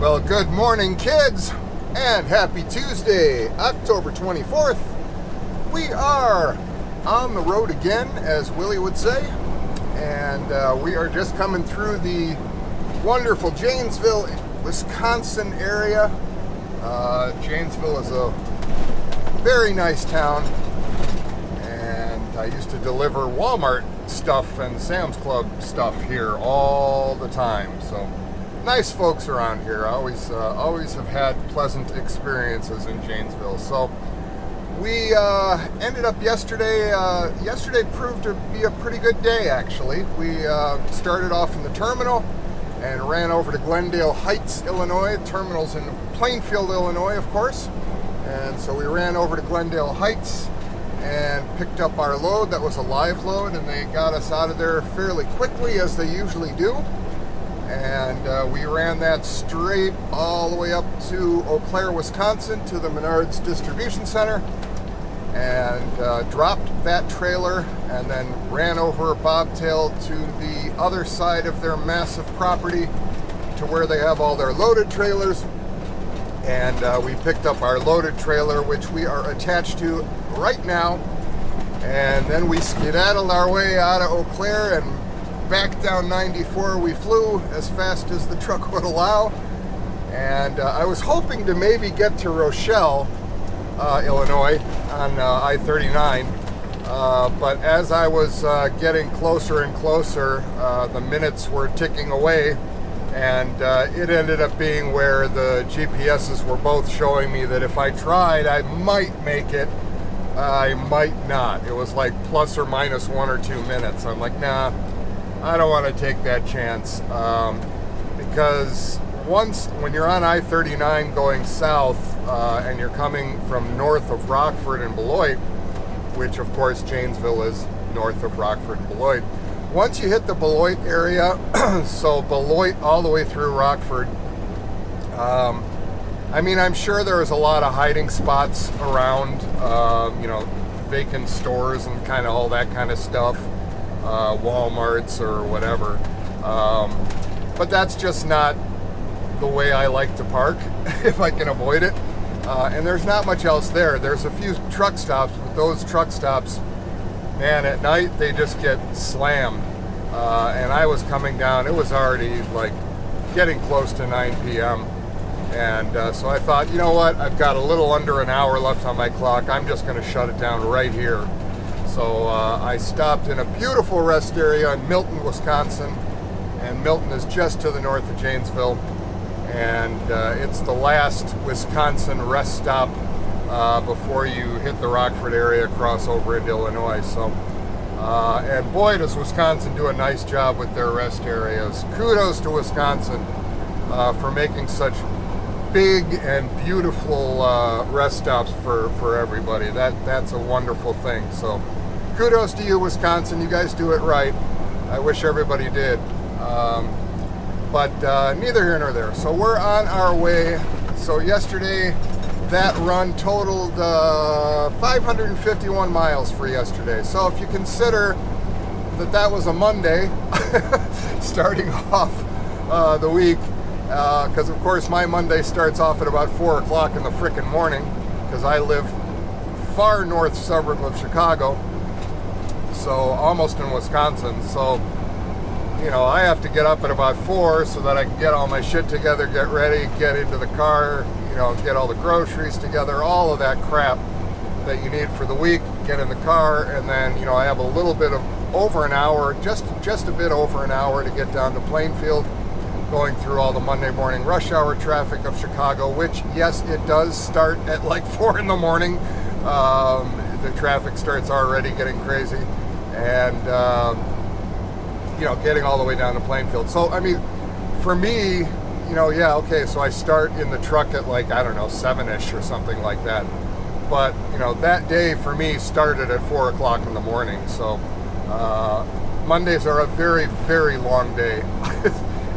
Well, good morning, kids, and happy Tuesday, October 24th. We are on the road again, as Willie would say, and we are just coming through the wonderful Janesville, Wisconsin area. Janesville is a very nice town, and I used to deliver Walmart stuff and Sam's Club stuff here all the time, so nice folks around here. I always have had pleasant experiences in Janesville. So we ended up yesterday. Yesterday proved to be a pretty good day, actually. We started off in the terminal and ran over to Glendale Heights, Illinois. Terminal's in Plainfield, Illinois, of course. And so we ran over to Glendale Heights and picked up our load. That was a live load, and they got us out of there fairly quickly, as they usually do. And we ran that straight all the way up to Eau Claire, Wisconsin, to the Menards Distribution Center, and dropped that trailer, and then ran over bobtail to the other side of their massive property to where they have all their loaded trailers. And we picked up our loaded trailer, which we are attached to right now, and then we skedaddled our way out of Eau Claire and back down 94 we flew as fast as the truck would allow. And I was hoping to maybe get to Rochelle, Illinois on I-39, but as I was getting closer and closer, the minutes were ticking away, and it ended up being where the GPSs were both showing me that if I tried, I might make it, I might not. It was like plus or minus 1 or 2 minutes. I'm like, nah, I don't want to take that chance, because when you're on I-39 going south, and you're coming from north of Rockford and Beloit, which of course Janesville is north of Rockford and Beloit, once you hit the Beloit area, so Beloit all the way through Rockford, I mean, I'm sure there's a lot of hiding spots around, vacant stores and kind of all that kind of stuff. Walmarts or whatever, but that's just not the way I like to park if I can avoid it, and there's not much else there. There's a few truck stops, but those truck stops, man, at night they just get slammed, and I was coming down, it was already like getting close to 9 p.m. and so I thought, you know what, I've got a little under an hour left on my clock, I'm just going to shut it down right here. So I stopped in a beautiful rest area in Milton, Wisconsin, and Milton is just to the north of Janesville, and it's the last Wisconsin rest stop before you hit the Rockford area, cross over into Illinois. So, and boy, does Wisconsin do a nice job with their rest areas. Kudos to Wisconsin for making such big and beautiful rest stops for everybody. That's a wonderful thing. So kudos to you, Wisconsin. You guys do it right. I wish everybody did. But neither here nor there. So we're on our way. So yesterday, that run totaled 551 miles for yesterday. So if you consider that was a Monday, starting off the week, because of course my Monday starts off at about 4 o'clock in the frickin' morning, because I live far north suburb of Chicago, so almost in Wisconsin. So, you know, I have to get up at about 4 so that I can get all my shit together, get ready, get into the car, you know, get all the groceries together, all of that crap that you need for the week, get in the car, and then, you know, I have a little bit of over an hour, just a bit over an hour to get down to Plainfield, going through all the Monday morning rush hour traffic of Chicago, which, yes, it does start at like 4 in the morning. The traffic starts already getting crazy, and you know, getting all the way down to Plainfield. So, I mean, for me, you know, yeah, okay, so I start in the truck at like, I don't know, 7-ish or something like that. But, you know, that day for me started at 4 o'clock in the morning. So, Mondays are a very, very long day.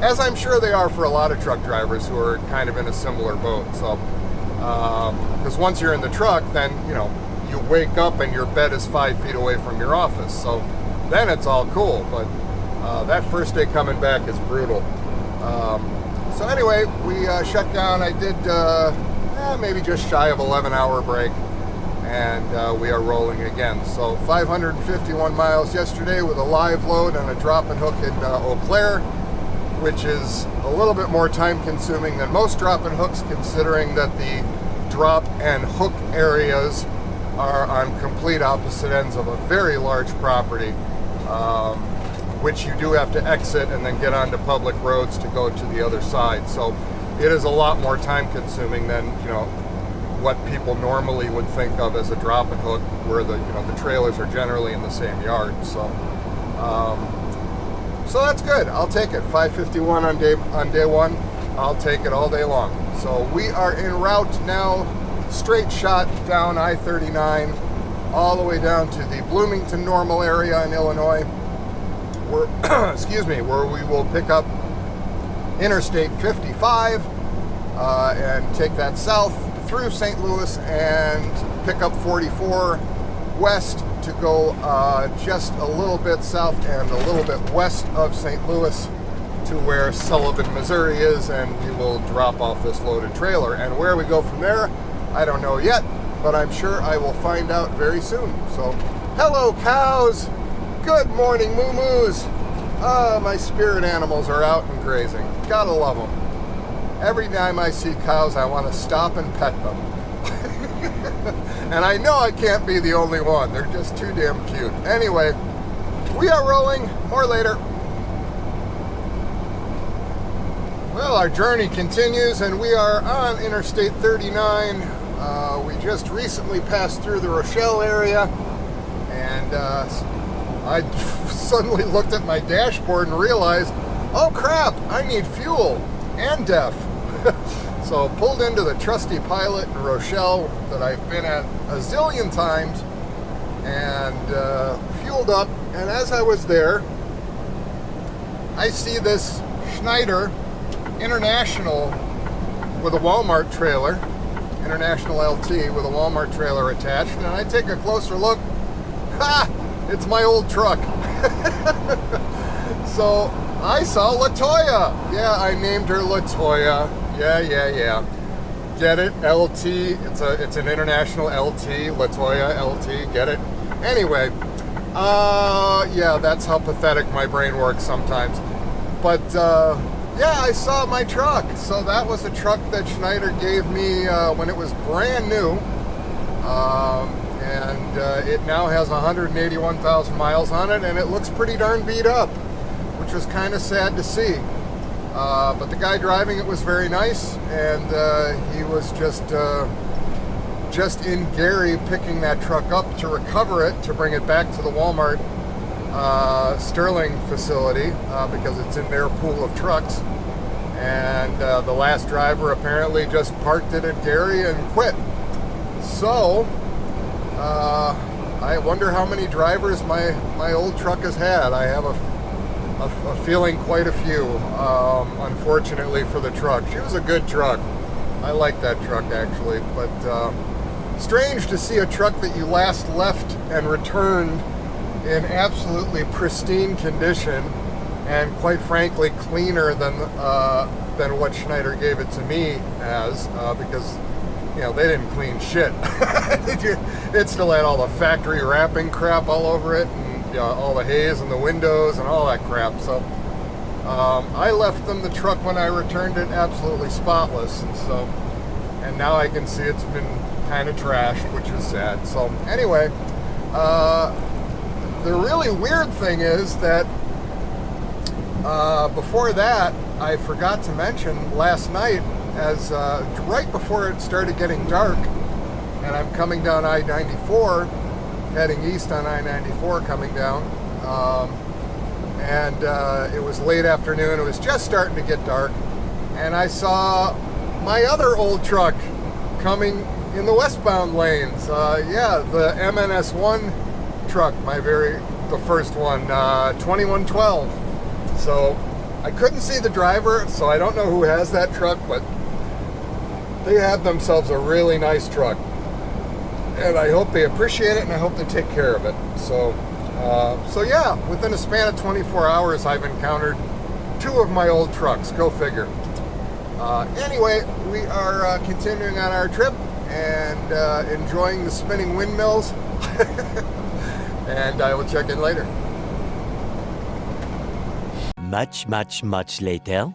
As I'm sure they are for a lot of truck drivers who are kind of in a similar boat. So, because once you're in the truck, then, you know, you wake up and your bed is 5 feet away from your office. So then it's all cool. But that first day coming back is brutal. So anyway, we shut down. I did maybe just shy of 11-hour break, and we are rolling again. So 551 miles yesterday with a live load and a drop and hook in Eau Claire, which is a little bit more time consuming than most drop and hooks, considering that the drop and hook areas are on complete opposite ends of a very large property, which you do have to exit and then get onto public roads to go to the other side. So it is a lot more time consuming than, what people normally would think of as a drop and hook, where the trailers are generally in the same yard. So so that's good. I'll take it. 551 on day one. I'll take it all day long. So we are en route now, straight shot down I-39 all the way down to the Bloomington Normal area in Illinois, where where we will pick up Interstate 55 and take that south through St. Louis and pick up 44 west to go just a little bit south and a little bit west of St. Louis to where Sullivan, Missouri is, and we will drop off this loaded trailer. And where we go from there, I don't know yet, but I'm sure I will find out very soon. So, hello cows! Good morning, moo-moos! My spirit animals are out and grazing. Gotta love them. Every time I see cows, I want to stop and pet them. And I know I can't be the only one. They're just too damn cute. Anyway, we are rolling. More later. Well, our journey continues, and we are on Interstate 39. We just recently passed through the Rochelle area, and I suddenly looked at my dashboard and realized, oh crap, I need fuel and DEF. So pulled into the trusty Pilot in Rochelle that I've been at a zillion times, and fueled up. And as I was there, I see this Schneider International with a Walmart trailer, International LT with a Walmart trailer attached, and I take a closer look. Ha! It's my old truck. So I saw Latoya. Yeah, I named her Latoya. Yeah. Get it? LT. It's an International LT. Latoya LT. Get it? Anyway, yeah, that's how pathetic my brain works sometimes. But yeah, I saw my truck. So that was a truck that Schneider gave me when it was brand new. And it now has 181,000 miles on it, and it looks pretty darn beat up, which was kind of sad to see. But the guy driving it was very nice, and he was just in Gary picking that truck up to recover it, to bring it back to the Walmart Sterling facility, because it's in their pool of trucks. And the last driver apparently just parked it at Gary and quit. So I wonder how many drivers my old truck has had. I have a feeling quite a few, unfortunately for the truck. She was a good truck. I like that truck, actually. But strange to see a truck that you last left and returned in absolutely pristine condition, and quite frankly cleaner than what Schneider gave it to me as, because they didn't clean shit. It still had all the factory wrapping crap all over it, and all the haze in the windows and all that crap. So I left them the truck when I returned it absolutely spotless, and now I can see it's been kind of trashed, which is sad. So anyway, the really weird thing is that before that, I forgot to mention last night, as right before it started getting dark, and I'm coming down I-94, heading east on I-94 coming down, and it was late afternoon. It was just starting to get dark, and I saw my other old truck coming in the westbound lanes. Yeah, the MNS1 truck, the first one, 2112. So I couldn't see the driver, so I don't know who has that truck, but they have themselves a really nice truck, and I hope they appreciate it, and I hope they take care of it. So yeah, within a span of 24 hours, I've encountered two of my old trucks. Go figure. Anyway, we are continuing on our trip and enjoying the spinning windmills. And I will check in later. Much later.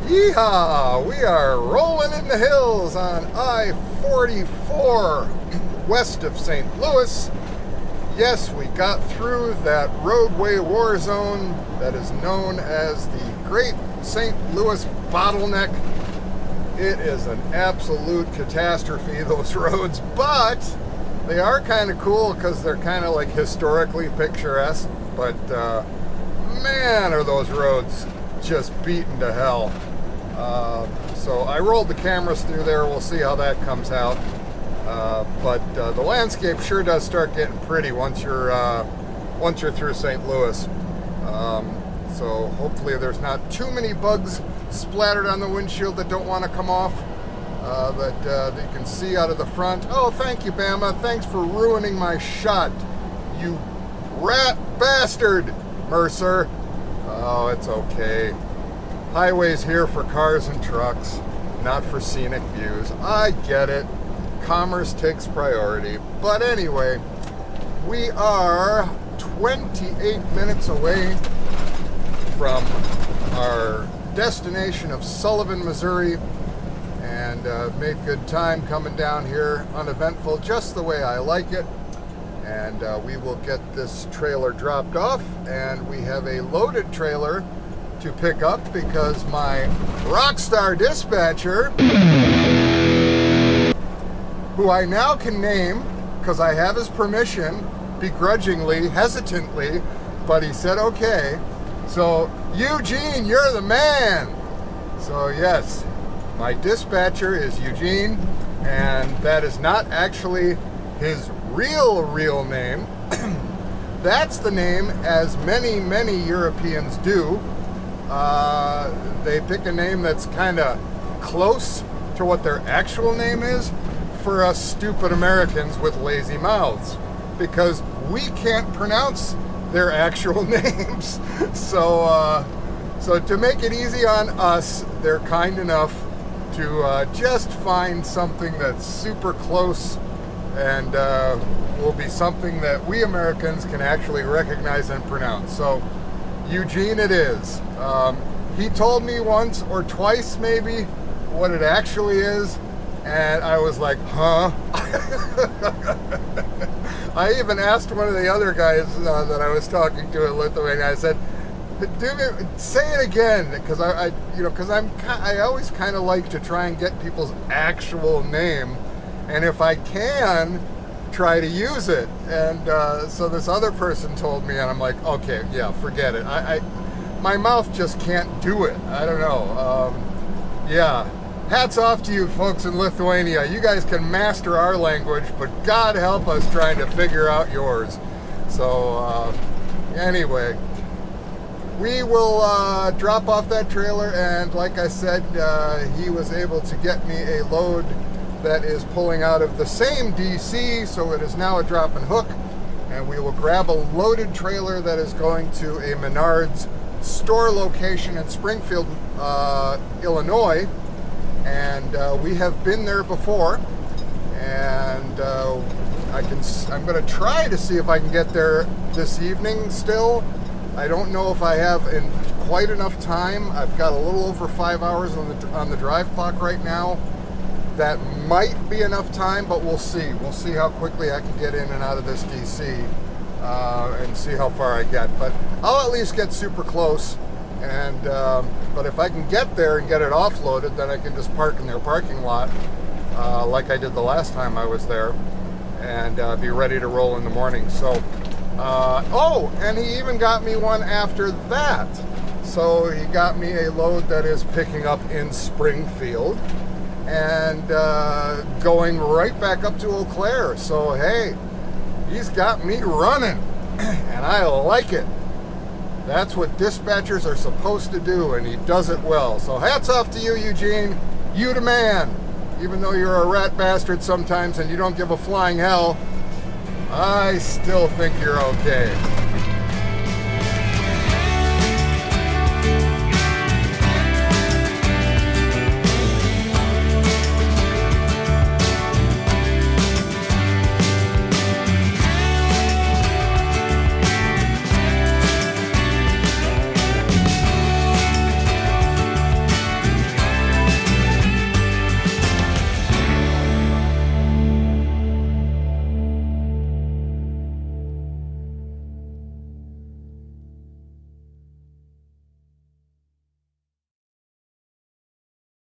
Yeehaw! We are rolling in the hills on I-44 west of St. Louis. Yes, we got through that roadway war zone that is known as the Great St. Louis Bottleneck. It is an absolute catastrophe, those roads, but they are kind of cool because they're kind of like historically picturesque, but man, are those roads just beaten to hell. So I rolled the cameras through there. We'll see how that comes out. But the landscape sure does start getting pretty once you're through St. Louis. So hopefully there's not too many bugs splattered on the windshield that don't want to come off, that you can see out of the front. Oh, thank you, Bama. Thanks for ruining my shot, you rat bastard, Mercer. Oh, it's okay. Highway's here for cars and trucks, not for scenic views. I get it. Commerce takes priority. But anyway, we are 28 minutes away from our destination of Sullivan, Missouri, and made good time coming down here, uneventful, just the way I like it. And we will get this trailer dropped off, and we have a loaded trailer to pick up because my rockstar dispatcher, who I now can name because I have his permission, begrudgingly, hesitantly, but he said okay. So, Eugene, you're the man. So yes, my dispatcher is Eugene, and that is not actually his real name. That's the name, as many Europeans do. They pick a name that's kind of close to what their actual name is for us stupid Americans with lazy mouths, because we can't pronounce their actual names. So to make it easy on us, they're kind enough to just find something that's super close and will be something that we Americans can actually recognize and pronounce. So Eugene it is. He told me once or twice maybe what it actually is, and I was like, huh? I even asked one of the other guys that I was talking to in Lithuania, I said, Say it again, because I always kind of like to try and get people's actual name, and if I can, try to use it. And so this other person told me, and I'm like, okay, yeah, forget it. My mouth just can't do it. I don't know. Yeah. Hats off to you folks in Lithuania. You guys can master our language, but God help us trying to figure out yours. So, anyway, we will drop off that trailer, and like I said, he was able to get me a load that is pulling out of the same DC, so it is now a drop and hook, and we will grab a loaded trailer that is going to a Menards store location in Springfield, Illinois. And we have been there before, and I'm going to try to see if I can get there this evening still. I don't know if I have quite enough time. I've got a little over 5 hours on the drive clock right now. That might be enough time, but we'll see. We'll see how quickly I can get in and out of this DC and see how far I get. But I'll at least get super close. And but if I can get there and get it offloaded, then I can just park in their parking lot like I did the last time I was there, and be ready to roll in the morning. So, oh, and he even got me one after that. So he got me a load that is picking up in Springfield and going right back up to Eau Claire. So hey, he's got me running, and I like it. That's what dispatchers are supposed to do, and he does it well. So hats off to you, Eugene. You the man. Even though you're a rat bastard sometimes and you don't give a flying hell, I still think you're okay.